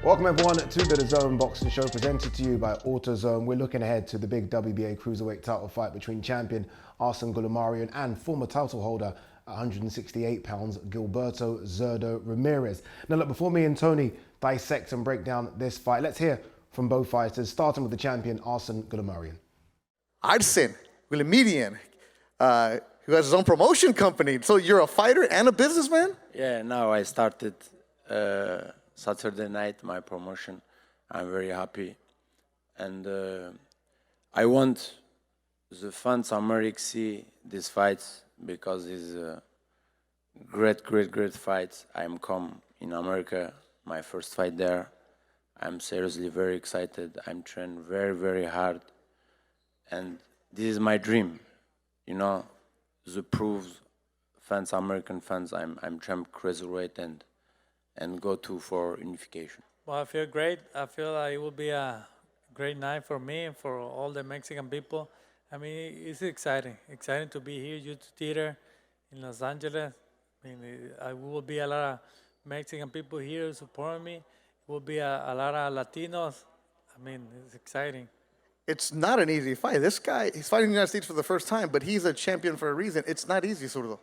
Welcome everyone to the DAZN Boxing Show, presented to you by AutoZone. We're looking ahead to the big WBA cruiserweight title fight between champion Arsen Goulamirian and former title holder at 168 pounds Gilberto Zurdo Ramirez. Now look, before me and Tony dissect and break down this fight, let's hear from both fighters, starting with the champion Arsen Goulamirian. Arsen Goulamirian, who has his own promotion company. So you're a fighter and a businessman? Yeah, now I started Saturday night, my promotion. I'm very happy. And I want the fans in America see these fights because it's great fights. I'm come in America, my first fight there. I'm seriously very excited. I'm trained very hard. And this is my dream, you know, the proof fans, American fans, I'm champ cruiserweight and go to for unification. Well, I feel great. I feel like it will be a great night for me and for all the Mexican people. I mean, it's exciting to be here, youth theater in Los Angeles. I mean, I will be a lot of Mexican people here supporting me. It will be a lot of Latinos. I mean, it's exciting. It's not an easy fight. This guy, he's fighting in the United States for the first time, but he's a champion for a reason. It's not easy, Zurdo.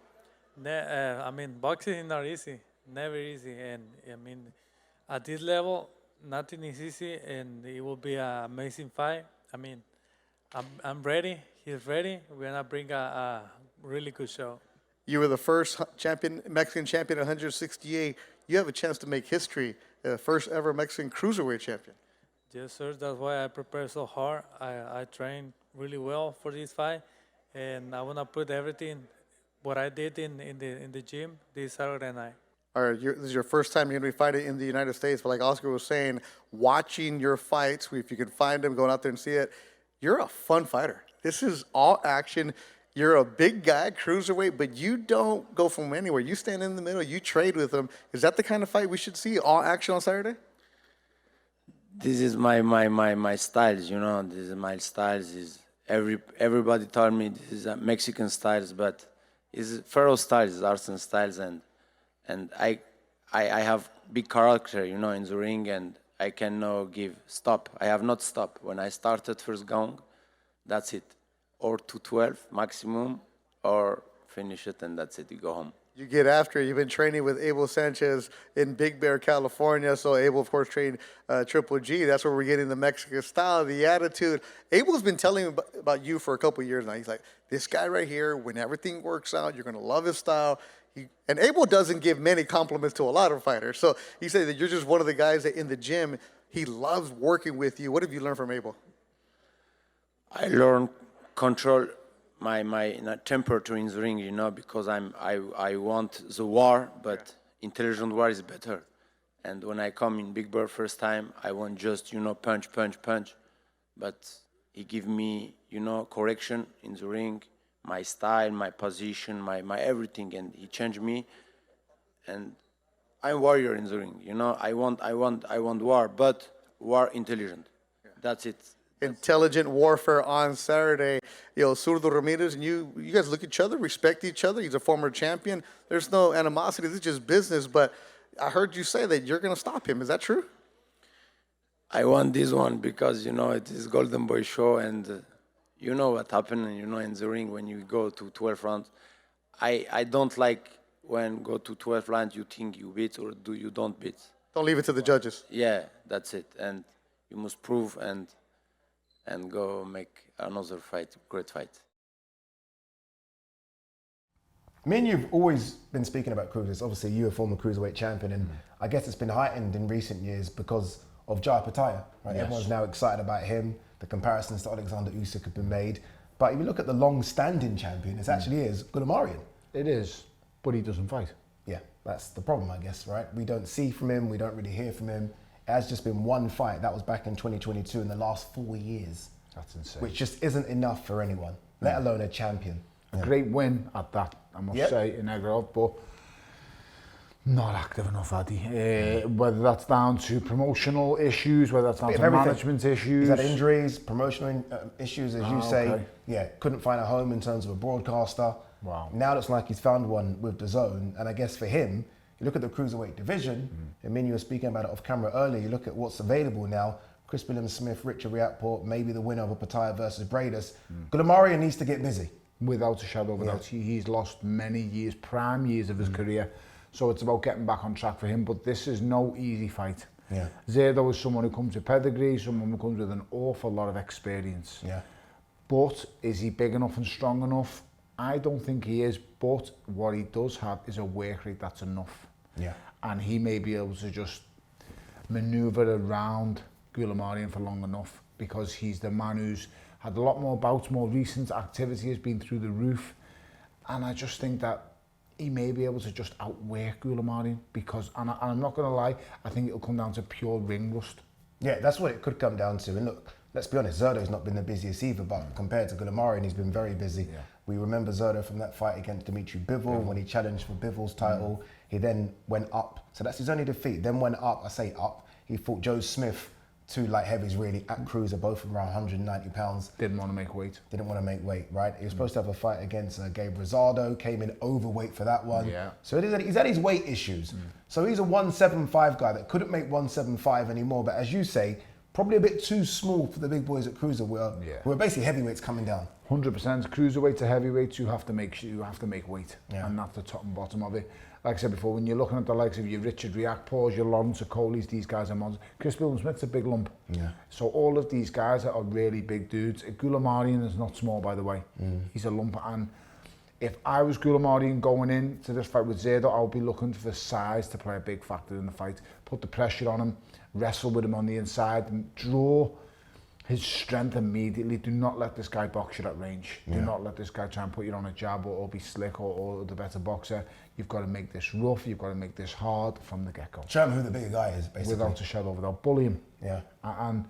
I mean, boxing is not easy. Never easy. And I mean, at this level, nothing is easy, and it will be an amazing fight. I mean, I'm ready. He's ready. We're going to bring a really good show. You were the first Mexican champion at 168. You have a chance to make history, first ever Mexican cruiserweight champion. Yes, sir. That's why I prepare so hard. I train really well for this fight, and I want to put everything what I did in the gym this Saturday night. All right, this is your first time you're going to be fighting in the United States, but like Oscar was saying, watching your fights, if you can find them, going out there and see it, you're a fun fighter. This is all action. You're a big guy, cruiserweight, but you don't go from anywhere. You stand in the middle, you trade with them. Is that the kind of fight we should see, all action on Saturday? This is my styles, you know. This is my styles. Is everybody told me this is Mexican styles, but it's Pharaoh styles, Arsen styles, and I have big character, you know, in the ring, and I cannot give stop. I have not stopped. When I started first gong, that's it. Or 212 maximum, or finish it, and that's it. You go home. You get after it. You've been training with Abel Sanchez in Big Bear, California. So Abel, of course, trained Triple G. That's where we're getting the Mexican style, the attitude. Abel's been telling me about you for a couple of years now. He's like, this guy right here, when everything works out, you're going to love his style. And Abel doesn't give many compliments to a lot of fighters. So he said that you're just one of the guys that in the gym, he loves working with you. What have you learned from Abel? I learned control my temperature in the ring, you know, because I want the war, but intelligent war is better. And when I come in Big Bear first time, I want just, you know, punch. But he give me, you know, correction in the ring, my style, my position, my everything, and he changed me. And I'm warrior in the ring, you know. I want war, but war intelligent. Yeah. That's it. Intelligent warfare on Saturday. You know, Zurdo Ramirez and you guys look at each other, respect each other. He's a former champion. There's no animosity. This is just business. But I heard you say that you're going to stop him. Is that true? I want this one because, you know, it is Golden Boy show, and you know what happened, you know, in the ring when you go to 12 rounds. I don't like when go to 12 rounds you think you beat or you don't beat. Don't leave it to the judges. Yeah, that's it. And you must prove and go make another fight, great fight. Me and you've always been speaking about cruisers. Obviously, you're a former cruiserweight champion, and I guess it's been heightened in recent years because of Jai Pataya. Right? Yes. Everyone's now excited about him. The comparisons to Alexander Usyk have been made. But if you look at the long-standing champion, it actually is Goulamirian. It is, but he doesn't fight. Yeah, that's the problem, I guess, right? We don't see from him, we don't really hear from him. It has just been one fight. That was back in 2022 in the last 4 years. That's insane. Which just isn't enough for anyone, let alone a champion. A great win at that, I must say, in Negrov, but not active enough, Addy. Whether that's down to promotional issues, whether that's down to management issues. He's had injuries, promotional issues, as you say. Okay. Yeah, couldn't find a home in terms of a broadcaster. Wow. Now looks like he's found one with DAZN, and I guess for him, You look at the cruiserweight division, I mean, you were speaking about it off camera earlier, you look at what's available now, Chris Williams-Smith, Richard Riakporte, maybe the winner of a Pataya versus Bradus. Goulamirian needs to get busy. Without a shadow of a doubt. He's lost many years, prime years of his career. So it's about getting back on track for him. But this is no easy fight. Yeah. Zurdo is someone who comes with pedigree, someone who comes with an awful lot of experience. Yeah. But is he big enough and strong enough? I don't think he is. But what he does have is a work rate that's enough. Yeah. And he may be able to just manoeuvre around Goulamirian for long enough, because he's the man who's had a lot more bouts, more recent activity has been through the roof. And I just think that he may be able to just outwork Goulamirian, because, and I'm not going to lie, I think it'll come down to pure ring rust. Yeah, that's what it could come down to. And look, let's be honest, Zurdo's not been the busiest either, but compared to Goulamirian, he's been very busy. Yeah. We remember Zurdo from that fight against Dimitri Bivol when he challenged for Bivol's title. He then went up. So that's his only defeat. Then went up, I say up. He fought Joe Smith, two light heavies really, at cruiser, both around 190 pounds. Didn't want to make weight. Didn't want to make weight, right? He was supposed to have a fight against Zurdo, came in overweight for that one. Yeah. So he's had his weight issues. So he's a 175 guy that couldn't make 175 anymore. But as you say, probably a bit too small for the big boys at cruiser, who are basically heavyweights coming down. 100%. Cruiserweight to heavyweights, you have to make weight, and that's the top and bottom of it. Like I said before, when you're looking at the likes of your Richard Riakporte, your Lawrence Okolis, these guys are monsters. Chris Williams-Smith's a big lump. Yeah. So all of these guys are really big dudes. Goulamirian is not small, by the way. He's a lump. And if I was Goulamirian going into this fight with Zurdo, I would be looking for size to play a big factor in the fight. Put the pressure on him, wrestle with him on the inside, and draw his strength immediately. Do not let this guy box you at range. Do not let this guy try and put you on a jab or be slick or the better boxer. You've got to make this rough. You've got to make this hard from the get-go. Show him who the bigger guy is, basically. Without a shadow of a doubt. Bully him. Yeah. And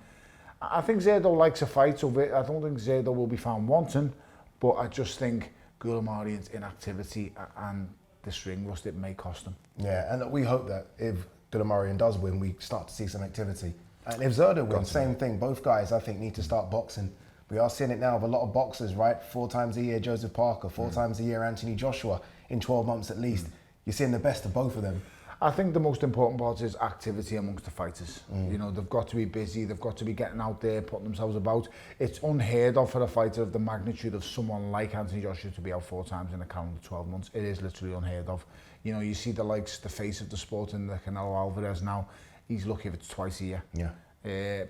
I think Zurdo likes a fight, so I don't think Zurdo will be found wanting, but I just think Goulamirian's inactivity and this ring rust, it may cost him. Yeah, and we hope that if Goulamirian does win, we start to see some activity. And if Zurdo wins, same thing. Both guys, I think, need to start boxing. We are seeing it now with a lot of boxers, right? 4 times a year, Joseph Parker. 4 times a year, Anthony Joshua. In 12 months at least. You're seeing the best of both of them. I think the most important part is activity amongst the fighters. You know, they've got to be busy. They've got to be getting out there, putting themselves about. It's unheard of for a fighter of the magnitude of someone like Anthony Joshua to be out 4 times in a calendar 12 months. It is literally unheard of. You know, you see the likes, the face of the sport in the Canelo Alvarez now. He's lucky if it's twice a year. Yeah.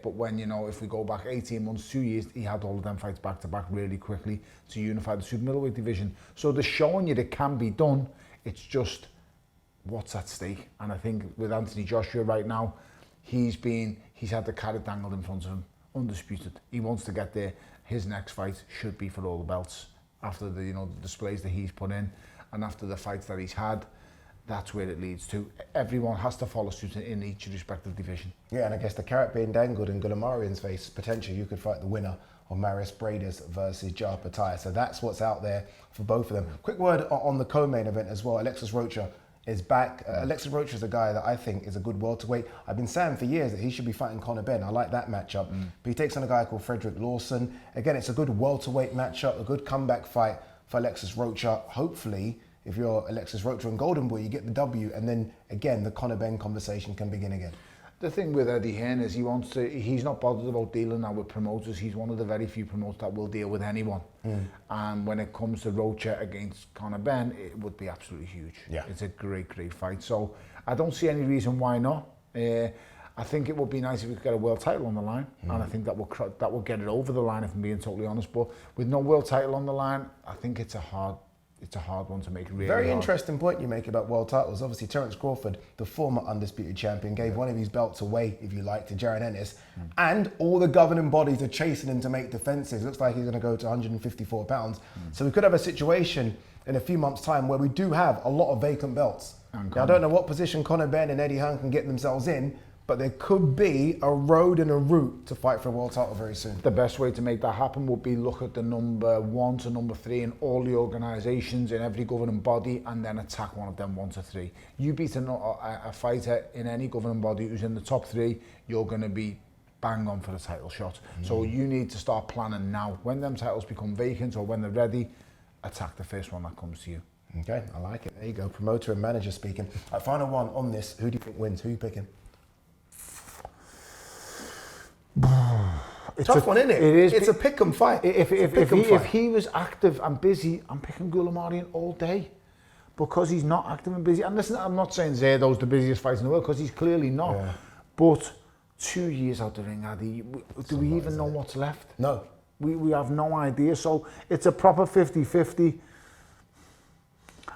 But when, you know, if we go back 18 months, 2 years, he had all of them fights back to back really quickly to unify the super middleweight division. So they're showing you that it can be done. It's just what's at stake. And I think with Anthony Joshua right now, he's had the carrot dangled in front of him, undisputed. He wants to get there. His next fight should be for all the belts after the, you know, the displays that he's put in and after the fights that he's had. That's where it leads to. Everyone has to follow suit in each respective division. Yeah, and I guess the carrot being dangled in Goulamirian's face, potentially you could fight the winner of Marius Bradus versus Jar Pataya. So that's what's out there for both of them. Quick word on the co-main event as well. Alexis Rocha is back. Alexis Rocha is a guy that I think is a good welterweight. I've been saying for years that he should be fighting Conor Benn. I like that matchup. But he takes on a guy called Frederick Lawson. Again, it's a good welterweight matchup, a good comeback fight for Alexis Rocha. Hopefully, if you're Alexis Rocha and Golden Boy, you get the W, and then again the Conor Benn conversation can begin again. The thing with Eddie Hearn is he's not bothered about dealing now with promoters. He's one of the very few promoters that will deal with anyone. And when it comes to Rocha against Conor Benn, it would be absolutely huge. Yeah. It's a great, great fight. So I don't see any reason why not. I think it would be nice if we could get a world title on the line, and I think that will get it over the line, if I'm being totally honest. But with no world title on the line, I think it's a hard one to make really Very hard. Interesting point you make about world titles. Obviously, Terence Crawford, the former undisputed champion, gave one of his belts away, if you like, to Jaron Ennis. And all the governing bodies are chasing him to make defences. Looks like he's going to go to 154 pounds. So we could have a situation in a few months' time where we do have a lot of vacant belts. Now, I don't know what position Conor Benn and Eddie Hearn can get themselves in, but there could be a road and a route to fight for a world title very soon. The best way to make that happen would be look at the number 1 to number 3 in all the organisations in every governing body, and then attack one of them 1 to 3. You beat a fighter in any governing body who's in the top 3, you're going to be bang on for the title shot. So you need to start planning now. When them titles become vacant or when they're ready, attack the first one that comes to you. Okay, I like it. There you go, promoter and manager speaking. All right, final one on this. Who do you think wins? Who are you picking? It's Tough one, isn't it? It is. It's a pick 'em fight. If he was active and busy, I'm picking Goulamirian all day. Because he's not active and busy. And listen, I'm not saying Zurdo's the busiest fighter in the world, because he's clearly not. Yeah. But 2 years out the ring, Addy, do we even know what's left? No. We have no idea. So it's a proper 50-50.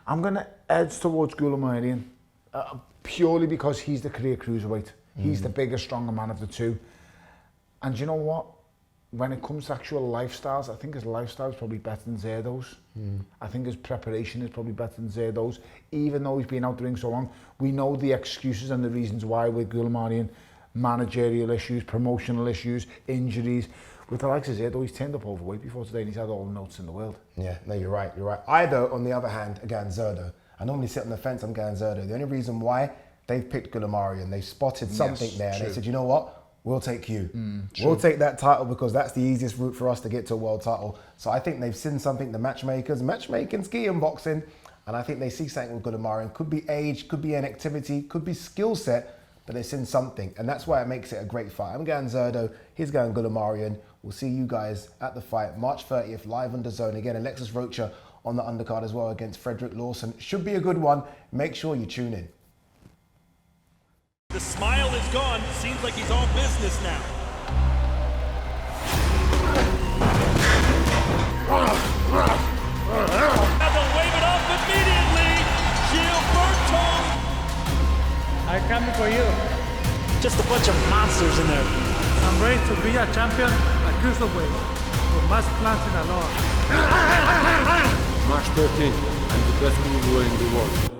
I'm going to edge towards Goulamirian, purely because he's the career cruiserweight. He's the bigger, stronger man of the two. And you know what? When it comes to actual lifestyles, I think his lifestyle is probably better than Zurdo's. I think his preparation is probably better than Zurdo's. Even though he's been out the ring so long, we know the excuses and the reasons why with Goulamirian. Managerial issues, promotional issues, injuries. With the likes of Zurdo, he's turned up overweight before today and he's had all the notes in the world. Yeah, no, you're right, you're right. I, though, on the other hand, again, Zurdo. I normally sit on the fence, I'm going Zurdo. The only reason why they've picked Goulamirian, they spotted something there and they said, you know what? We'll take you. We'll take that title because that's the easiest route for us to get to a world title. So I think they've seen something, the matchmakers. Matchmaking's key in boxing. And I think they see something with Goulamirian. Could be age, could be inactivity, could be skill set, but they've seen something. And that's why it makes it a great fight. I'm going Zurdo, he's going Goulamirian. We'll see you guys at the fight, March 30th, live on DAZN. Again, Alexis Rocha on the undercard as well against Frederick Lawson. Should be a good one. Make sure you tune in. The smile is gone. Seems like he's all business now. Had to wave it off immediately. Gilberto. I'm coming for you. Just a bunch of monsters in there. I'm ready to be a champion at cruiserweight with mass plants in alone. March 13th, I'm the best cruiserweight in the world.